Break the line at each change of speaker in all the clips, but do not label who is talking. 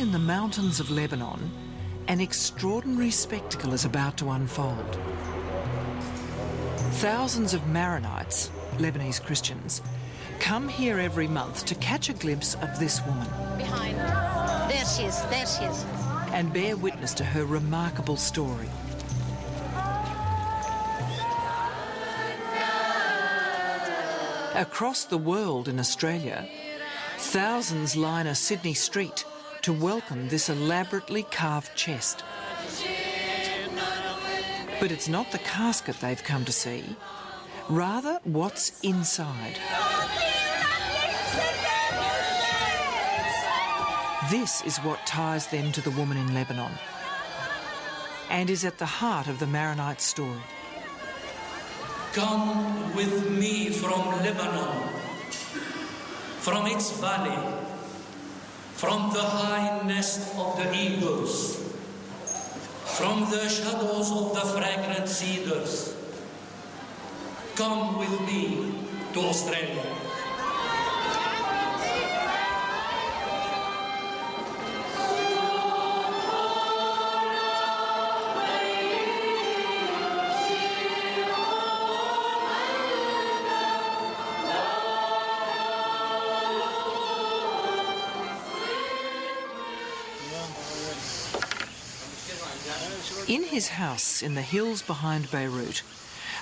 in the mountains of Lebanon, an extraordinary spectacle is about to unfold. Thousands of Maronites, Lebanese Christians, come here every month to catch a glimpse of this woman.
Behind. There she is, there she is.
And bear witness to her remarkable story. Across the world in Australia, thousands line a Sydney street to welcome this elaborately carved chest. But it's not the casket they've come to see, rather what's inside. This is what ties them to the woman in Lebanon and is at the heart of the Maronite story.
Come with me from Lebanon, from its valley, from the high nest of the eagles, from the shadows of the fragrant cedars. Come with me to Australia.
In his house in the hills behind Beirut,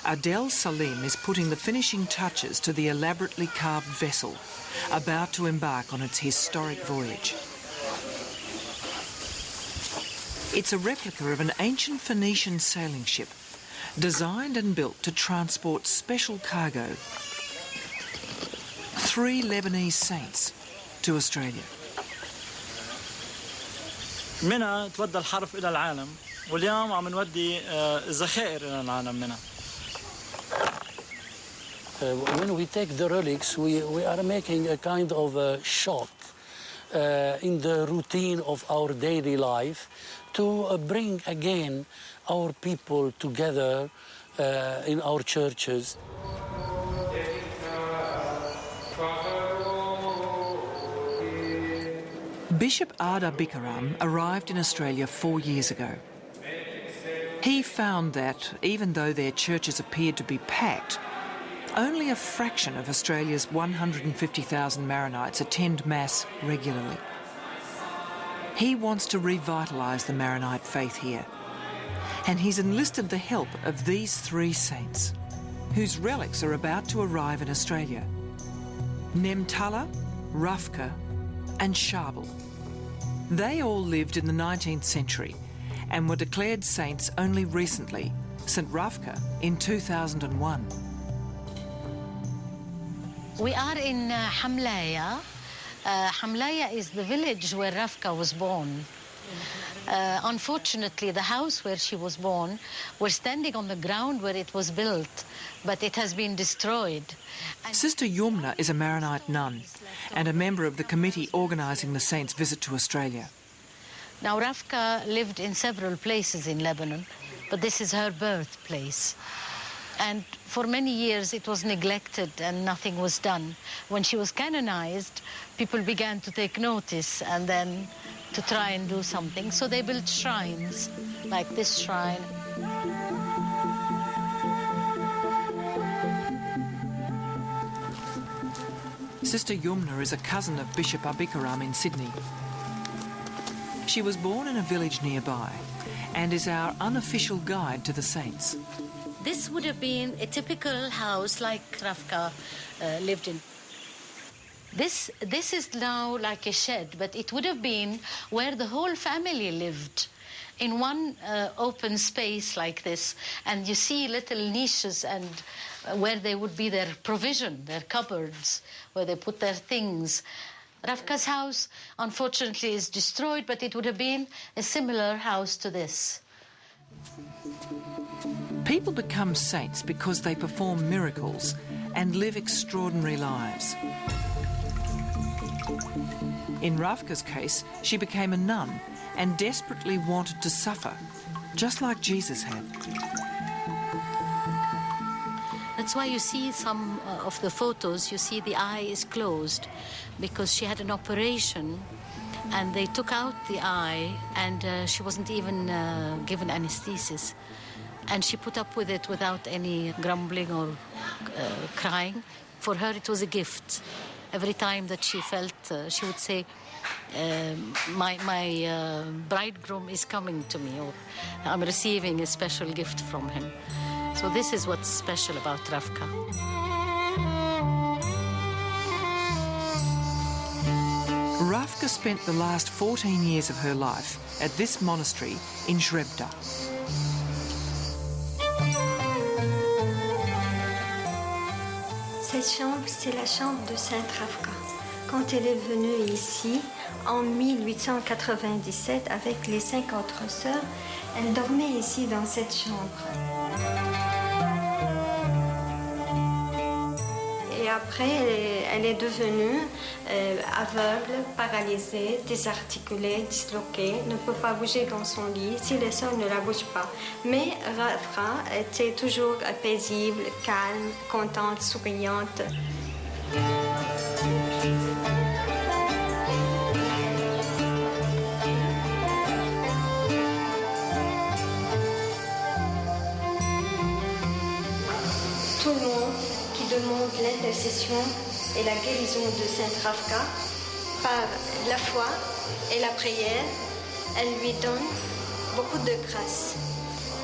Adel Salim is putting the finishing touches to the elaborately carved vessel about to embark on its historic voyage. It's a replica of an ancient Phoenician sailing ship designed and built to transport special cargo. 3 Lebanese saints to Australia.
منها تودى الحرف إلى العالم واليوم عم نودي الذخائر إلى العالم منها.
When we take the relics, we are making a kind of a shock in the routine of our daily life to bring again our people together in our churches.
Bishop Ada Bikaram arrived in Australia 4 years ago. He found that, even though their churches appeared to be packed, only a fraction of Australia's 150,000 Maronites attend Mass regularly. He wants to revitalise the Maronite faith here, and he's enlisted the help of these 3 saints, whose relics are about to arrive in Australia: Nemtala, Rafka and Shabal. They all lived in the 19th century and were declared saints only recently, St Rafka in 2001.
We are in Hamlaya. Hamlaya is the village where Rafka was born. Unfortunately, the house where she was born, we're standing on the ground where it was built, but it has been destroyed.
Sister Yumna is a Maronite nun and a member of the committee organising the saints' visit to Australia.
Now, Rafka lived in several places in Lebanon, but this is her birthplace. And for many years it was neglected and nothing was done. When she was canonized, people began to take notice and then to try and do something. So they built shrines, like this shrine.
Sister Yumna is a cousin of Bishop Abikaram in Sydney. She was born in a village nearby and is our unofficial guide to the saints.
This would have been a typical house like Rafka lived in. This is now like a shed, but it would have been where the whole family lived, in one open space like this. And you see little niches and where they would be their provision, their cupboards, where they put their things. Rafka's house, unfortunately, is destroyed, but it would have been a similar house to this.
People become saints because they perform miracles and live extraordinary lives. In Rafka's case, she became a nun and desperately wanted to suffer, just like Jesus had.
That's why you see some of the photos, you see the eye is closed because she had an operation And they took out the eye, and she wasn't even given anesthesis. And she put up with it without any grumbling or crying. For her, it was a gift. Every time that she felt, she would say, my bridegroom is coming to me, or I'm receiving a special gift from him. So this is what's special about Rafka.
Rafka spent the last 14 years of her life at this monastery in Srebda.
Cette chambre, c'est la chambre de Sainte Rafka. Quand elle est venue ici, en 1897, avec les 5 autres sœurs, elle dormait ici dans cette chambre. Et après, elle est devenue aveugle, paralysée, désarticulée, disloquée, ne peut pas bouger dans son lit si les sœurs ne la bougent pas. Mais Rafka était toujours paisible, calme, contente, souriante. Tout le monde qui demande l'intercession et la guérison de Sainte Rafka par la foi et la prière, elle lui donne beaucoup de grâce.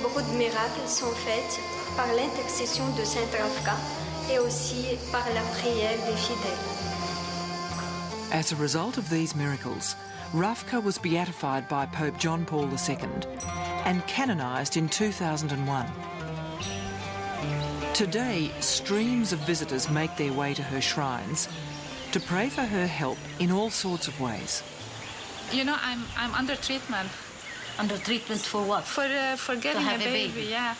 Beaucoup de miracles sont faits par l'intercession de Sainte Rafka et aussi par la prière des fidèles.
As a result of these miracles, Rafka was beatified by Pope John Paul II and canonised in 2001. Today, streams of visitors make their way to her shrines to pray for her help in all sorts of ways.
You know, I'm under treatment.
Under treatment for what?
For getting
have
a baby, yeah.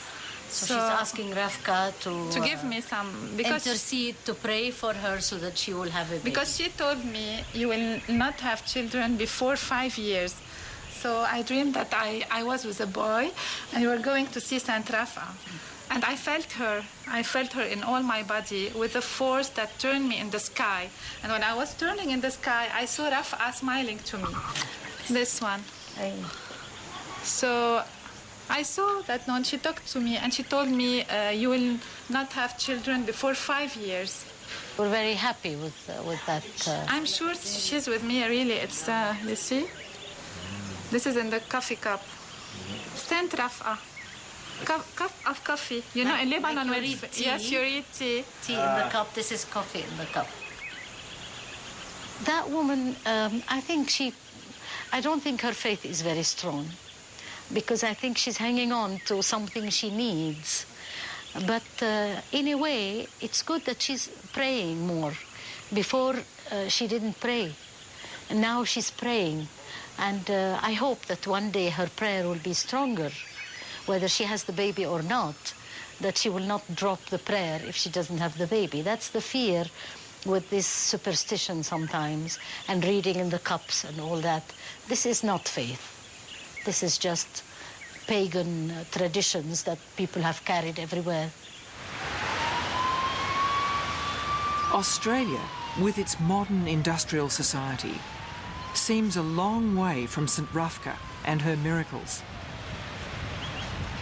So she's asking Rafka
to give me some, because
intercede, to pray for her so that she will have a baby.
Because she told me you will not have children before 5 years. So I dreamed that I was with a boy and we were going to see Saint Rafa. And I felt her in all my body with a force that turned me in the sky. And when I was turning in the sky, I saw Rafa smiling to me. This one. So I saw that when she talked to me and she told me, you will not have children before 5 years.
We're very happy with that.
I'm sure she's with me, really. It's, you see? This is in the coffee cup. Saint Rafa. Cup of coffee. You know, in Lebanon,
like you read tea.
Yes, you read tea.
Tea in the cup. This is coffee in the cup. That woman, I don't think her faith is very strong, because I think she's hanging on to something she needs. But in a way, it's good that she's praying more. Before, she didn't pray. And now she's praying. And I hope that one day her prayer will be stronger, whether she has the baby or not, that she will not drop the prayer if she doesn't have the baby. That's the fear with this superstition sometimes, and reading in the cups and all that. This is not faith. This is just pagan traditions that people have carried everywhere.
Australia, with its modern industrial society, seems a long way from St Rafka and her miracles.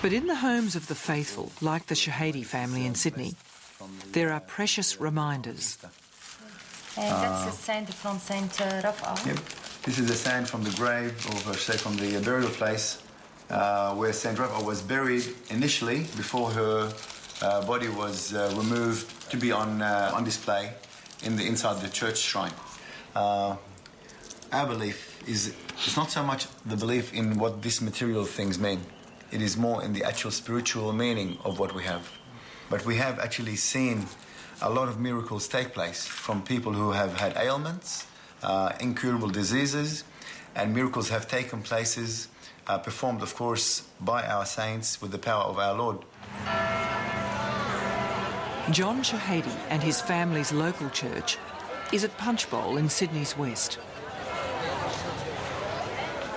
But in the homes of the faithful, like the Shahedi family in Sydney, there are precious reminders.
That's a sand from Saint Rafa.
Yep. This is a sand from the grave, or say from the burial place, where Saint Rafa was buried initially before her body was removed to be on display inside the church shrine. Our belief is it's not so much the belief in what these material things mean. It is more in the actual spiritual meaning of what we have. But we have actually seen a lot of miracles take place from people who have had ailments, incurable diseases, and miracles have taken places, performed, of course, by our saints with the power of our Lord.
John Shahedi and his family's local church is at Punchbowl in Sydney's west.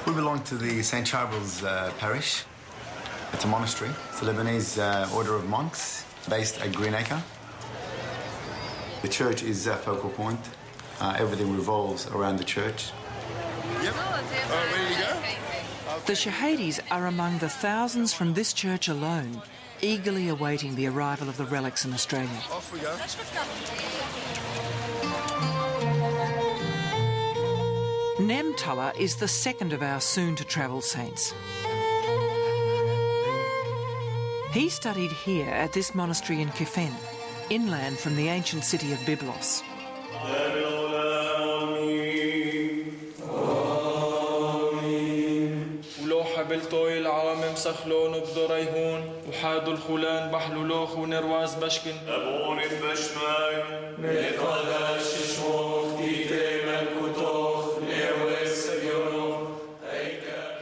We belong to the St. Charbel's parish. It's a monastery. It's a Lebanese order of monks based at Greenacre. The church is a focal point. Everything revolves around the church.
Yep. All right, ready to go?
The Shahadis are among the thousands from this church alone, eagerly awaiting the arrival of the relics in Australia.
Off we go.
Nemtullah is the second of our soon-to-travel saints. He studied here at this monastery in Kifen, inland from the ancient city of Byblos.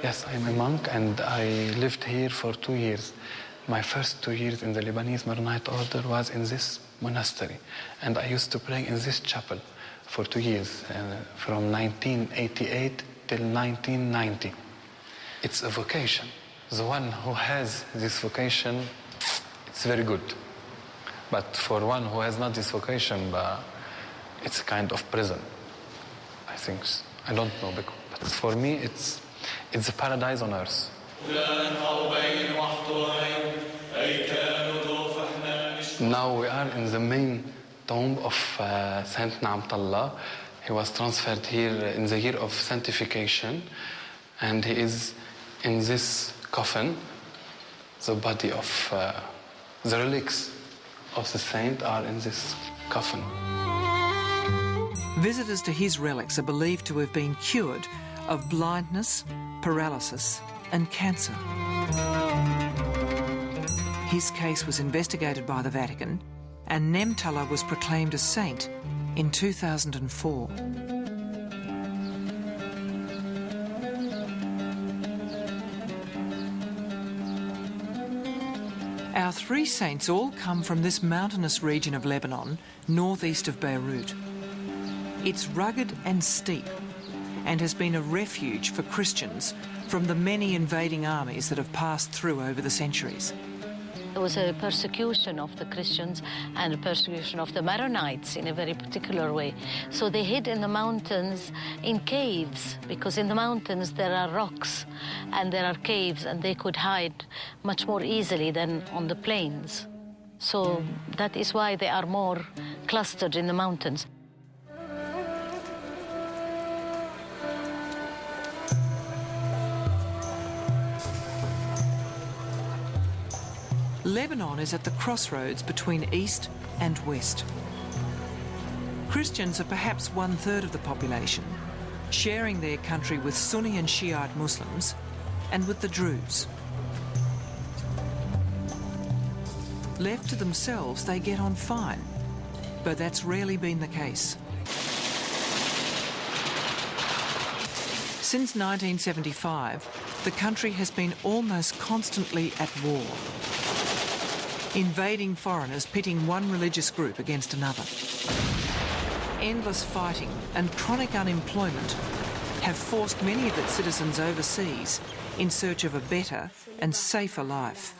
Yes, I'm a monk and I lived here for 2 years. My first 2 years in the Lebanese Maronite order was in this monastery. And I used to pray in this chapel for 2 years, from 1988 till 1990. It's a vocation. The one who has this vocation, it's very good. But for one who has not this vocation, it's a kind of prison, I think. I don't know, but for me, it's a paradise on earth. Now we are in the main tomb of Saint Namtallah. He was transferred here in the year of sanctification, and he is in this coffin. The body of the relics of the saint are in this coffin.
Visitors to his relics are believed to have been cured of blindness, paralysis and cancer. His case was investigated by the Vatican and Nemtullah was proclaimed a saint in 2004. Our three saints all come from this mountainous region of Lebanon, northeast of Beirut. It's rugged and steep and has been a refuge for Christians from the many invading armies that have passed through over the centuries.
There was a persecution of the Christians and a persecution of the Maronites in a very particular way. So they hid in the mountains in caves, because in the mountains there are rocks and there are caves and they could hide much more easily than on the plains. So that is why they are more clustered in the mountains.
Lebanon is at the crossroads between East and West. Christians are perhaps 1/3 of the population, sharing their country with Sunni and Shiite Muslims and with the Druze. Left to themselves, they get on fine, but that's rarely been the case. Since 1975, the country has been almost constantly at war. Invading foreigners pitting one religious group against another. Endless fighting and chronic unemployment have forced many of its citizens overseas in search of a better and safer life.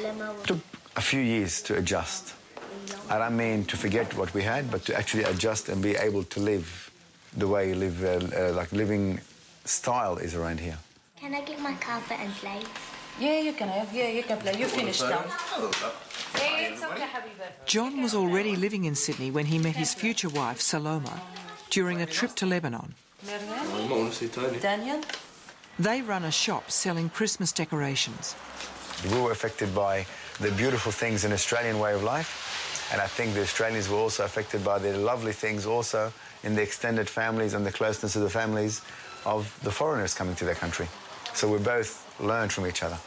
It took a few years to adjust. I don't mean to forget what we had, but to actually adjust and be able to live the way you live, like living style is around here.
Can I get my carpet and play?
Yeah, you can have. Yeah, you can play. You finished now. Hey, it's okay, Habiba.
John was already living in Sydney when he met his future wife, Saloma, during a trip to Lebanon.
Daniel?
They run a shop selling Christmas decorations.
We were affected by the beautiful things in Australian way of life, and I think the Australians were also affected by the lovely things also in the extended families and the closeness of the families of the foreigners coming to their country. So we both learned from each other.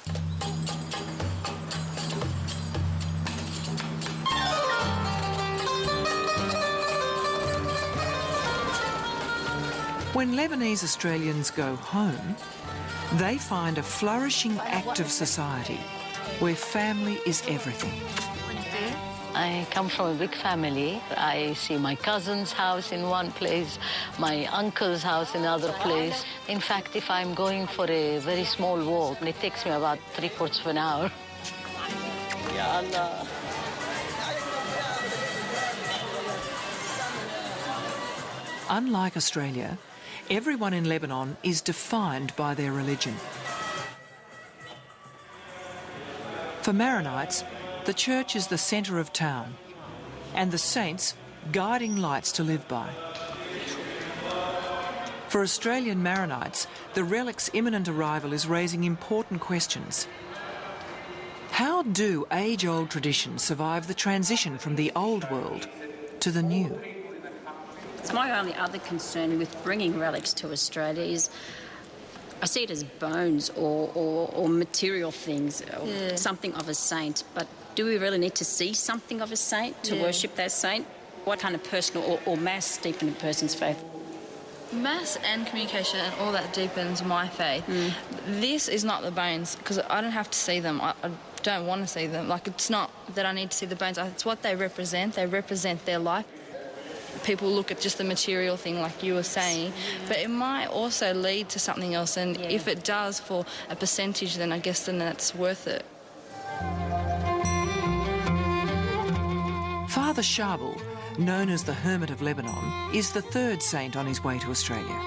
When Lebanese Australians go home, they find a flourishing, active society where family is everything.
I come from a big family. I see my cousin's house in one place, my uncle's house in another place. In fact, if I'm going for a very small walk, it takes me about 3/4 of an hour. Ya Allah.
Unlike Australia, everyone in Lebanon is defined by their religion. For Maronites, the church is the centre of town, and the saints guiding lights to live by. For Australian Maronites, the relic's imminent arrival is raising important questions. How do age-old traditions survive the transition from the old world to the new?
It's my only other concern with bringing relics to Australia is I see it as bones or material things, or something of a saint. But do we really need to see something of a saint to worship that saint? What kind of personal or mass deepen a person's faith?
Mass and communication and all that deepens my faith. This is not the bones, because I don't have to see them. I don't want to see them. Like, it's not that I need to see the bones. It's what they represent. They represent their life. People look at just the material thing, like you were saying, but it might also lead to something else, and if it does for a percentage, then I guess then that's worth it.
Father Sharbel, known as the Hermit of Lebanon, is the third saint on his way to Australia.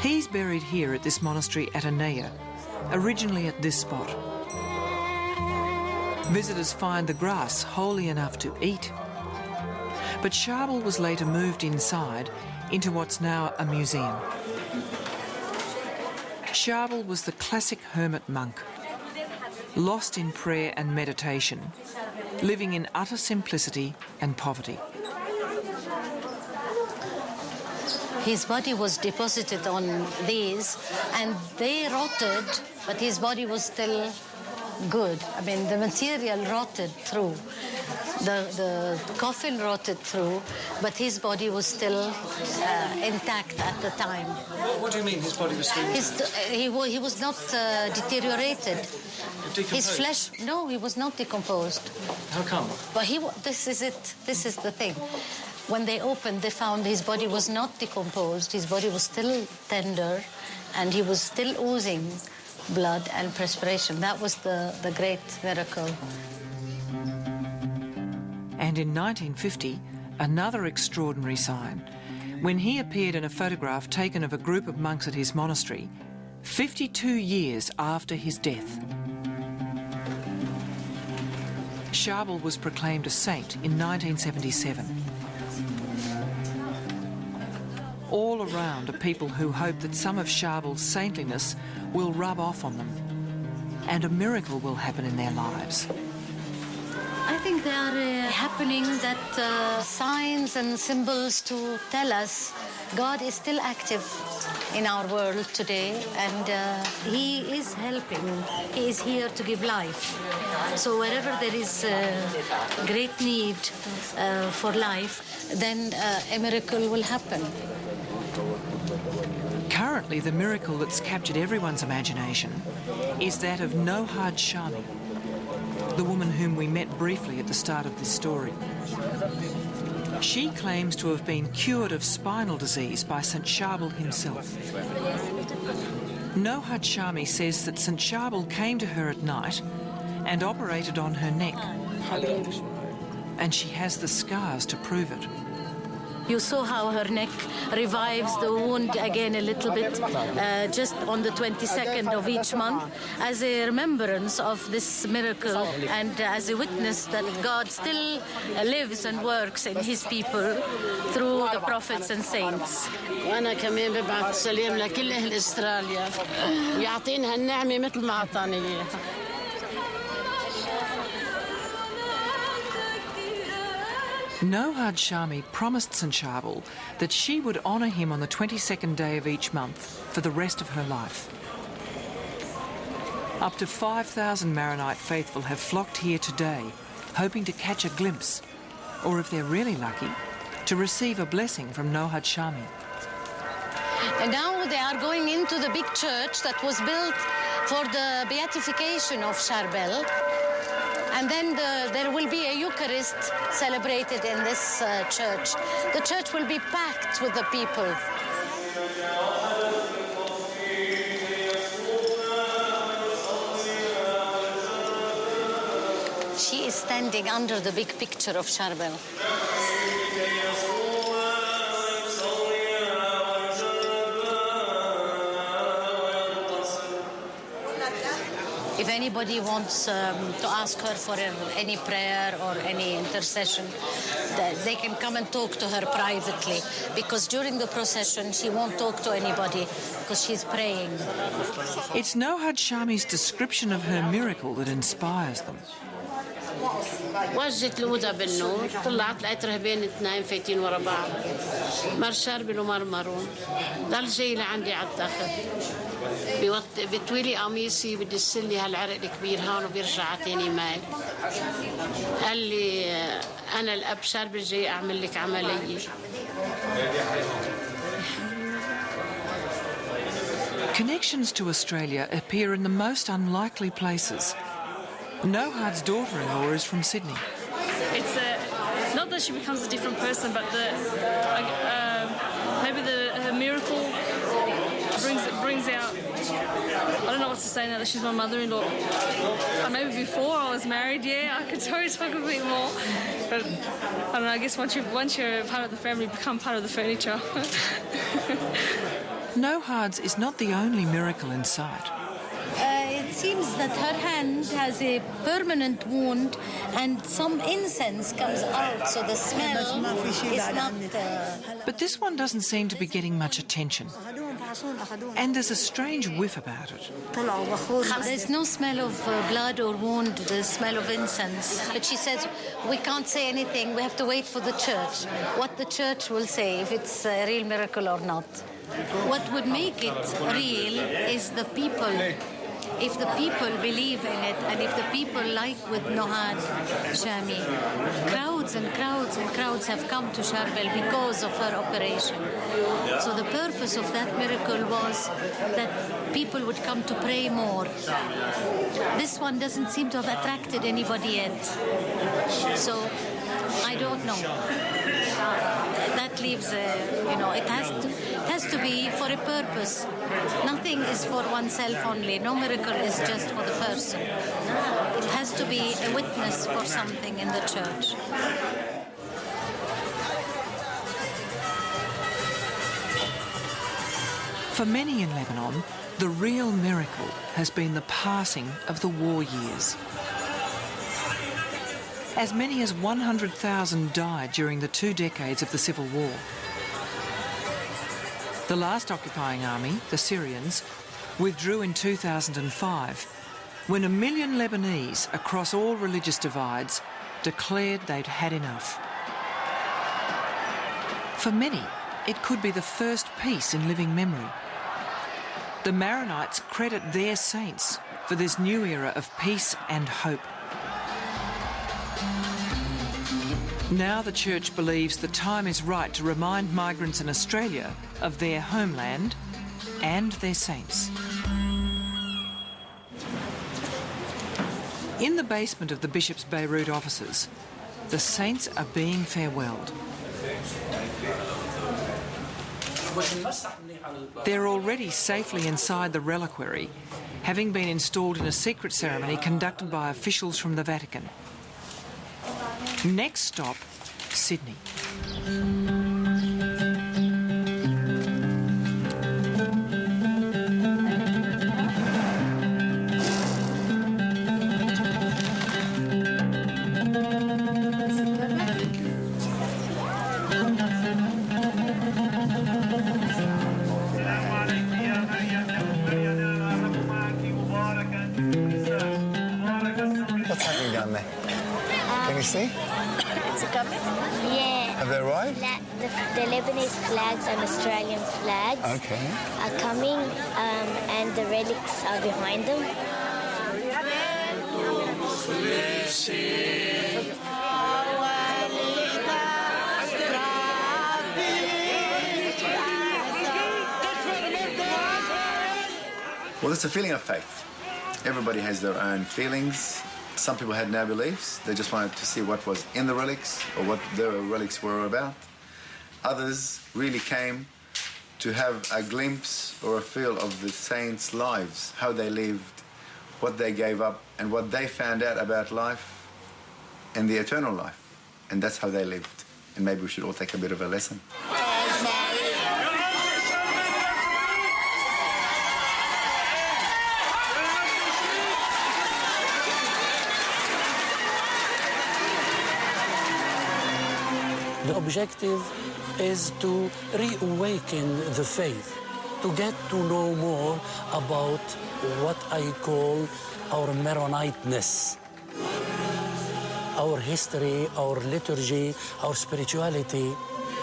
He's buried here at this monastery at Anaya, originally at this spot. Visitors find the grass holy enough to eat. But Sharbel was later moved inside into what's now a museum. Sharbel was the classic hermit monk, lost in prayer and meditation, living in utter simplicity and poverty.
His body was deposited on these, and they rotted, but his body was still good. I mean, the material rotted through. The coffin rotted through, but his body was still intact at the time.
What do you mean his body was still intact?
He was not deteriorated. His flesh, no, he was not decomposed.
How come?
But this is it. This is the thing. When they opened, they found his body was not decomposed. His body was still tender, and he was still oozing blood and perspiration. That was the great miracle.
And in 1950, another extraordinary sign, when he appeared in a photograph taken of a group of monks at his monastery, 52 years after his death. Sharbel was proclaimed a saint in 1977. All around are people who hope that some of Sharbel's saintliness will rub off on them, and a miracle will happen in their lives.
I think they are happening that signs and symbols to tell us God is still active in our world today, and He is helping. He is here to give life. So wherever there is great need for life, then a miracle will happen.
Currently, the miracle that's captured everyone's imagination is that of Nohad Shami, the woman whom we met briefly at the start of this story. She claims to have been cured of spinal disease by St. Sharbel himself. Nohad Shami says that St. Sharbel came to her at night and operated on her neck, and she has the scars to prove it.
You saw how her neck revives the wound again a little bit, just on the 22nd of each month, as a remembrance of this miracle and as a witness that God still lives and works in His people through the prophets and saints.
وأنا كمان ببعث سلام لكل أهل أستراليا ويعطينها النعمة مثل ما أعطاني إياها.
Nohad Shami promised St. Sharbel that she would honour him on the 22nd day of each month for the rest of her life. Up to 5,000 Maronite faithful have flocked here today, hoping to catch a glimpse, or if they're really lucky, to receive a blessing from Nohad Shami.
And now they are going into the big church that was built for the beatification of Sharbel. And then there will be a Eucharist celebrated in this church. The church will be packed with the people. She is standing under the big picture of Sharbel. If anybody wants to ask her for any prayer or any intercession, they can come and talk to her privately, because during the procession she won't talk to anybody because she's praying.
It's Nohad Shami's description of her miracle that inspires them.
وجت الأوضة بالنور، طلعت لقيت رهبان اثنين فايتين ورا بعض، مر شربل ومر مارون، ضل جاي لعندي على التخت، بتويلي قميصي بدي يسلي هالعرق الكبير هون وبيرجع تاني معي. قال لي أنا الأب شربل جاي أعمل لك عملية.
Connections to Australia appear in the most unlikely places. Nohad's daughter-in-law is from Sydney.
It's not that she becomes a different person, but maybe her miracle brings out. I don't know what to say now that she's my mother-in-law. Maybe before I was married, yeah, I could totally talk a bit more. But I don't know. I guess once you're part of the family, you become part of the furniture.
Nohad's is not the only miracle in sight.
It seems that her hand has a permanent wound and some incense comes out, so the smell is not...
But this one doesn't seem to be getting much attention. And there's a strange whiff about it.
There's no smell of blood or wound, there's smell of incense. But she says, we can't say anything, we have to wait for the church. What the church will say, if it's a real miracle or not. What would make it real is the people. If the people believe in it, and if the people like with Nohad Shami, crowds and crowds and crowds have come to Sharbel because of her operation. So the purpose of that miracle was that people would come to pray more. This one doesn't seem to have attracted anybody yet. So I don't know. That leaves, it has to be for a purpose. Nothing is for oneself only. No miracle is just for the person. It has to be a witness for something in the church.
For many in Lebanon, the real miracle has been the passing of the war years. As many as 100,000 died during the 2 decades of the Civil War. The last occupying army, the Syrians, withdrew in 2005 when 1 million Lebanese across all religious divides declared they'd had enough. For many, it could be the first peace in living memory. The Maronites credit their saints for this new era of peace and hope. Now the Church believes the time is right to remind migrants in Australia of their homeland and their saints. In the basement of the Bishop's Beirut offices, the saints are being farewelled. They're already safely inside the reliquary, having been installed in a secret ceremony conducted by officials from the Vatican. Next stop, Sydney.
What's happening down there? Can you see?
It's coming? Yeah.
Have they arrived?
The Lebanese flags and Australian flags are coming, and the relics are behind them.
Well, it's a feeling of faith. Everybody has their own feelings. Some people had no beliefs. They just wanted to see what was in the relics or what the relics were about. Others really came to have a glimpse or a feel of the saints' lives, how they lived, what they gave up, and what they found out about life and the eternal life. And that's how they lived. And maybe we should all take a bit of a lesson.
The objective is to reawaken the faith, to get to know more about what I call our Maroniteness, our history, our liturgy, our spirituality,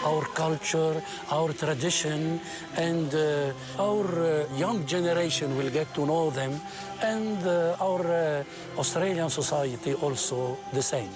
our culture, our tradition, and our young generation will get to know them, and our Australian society also the same.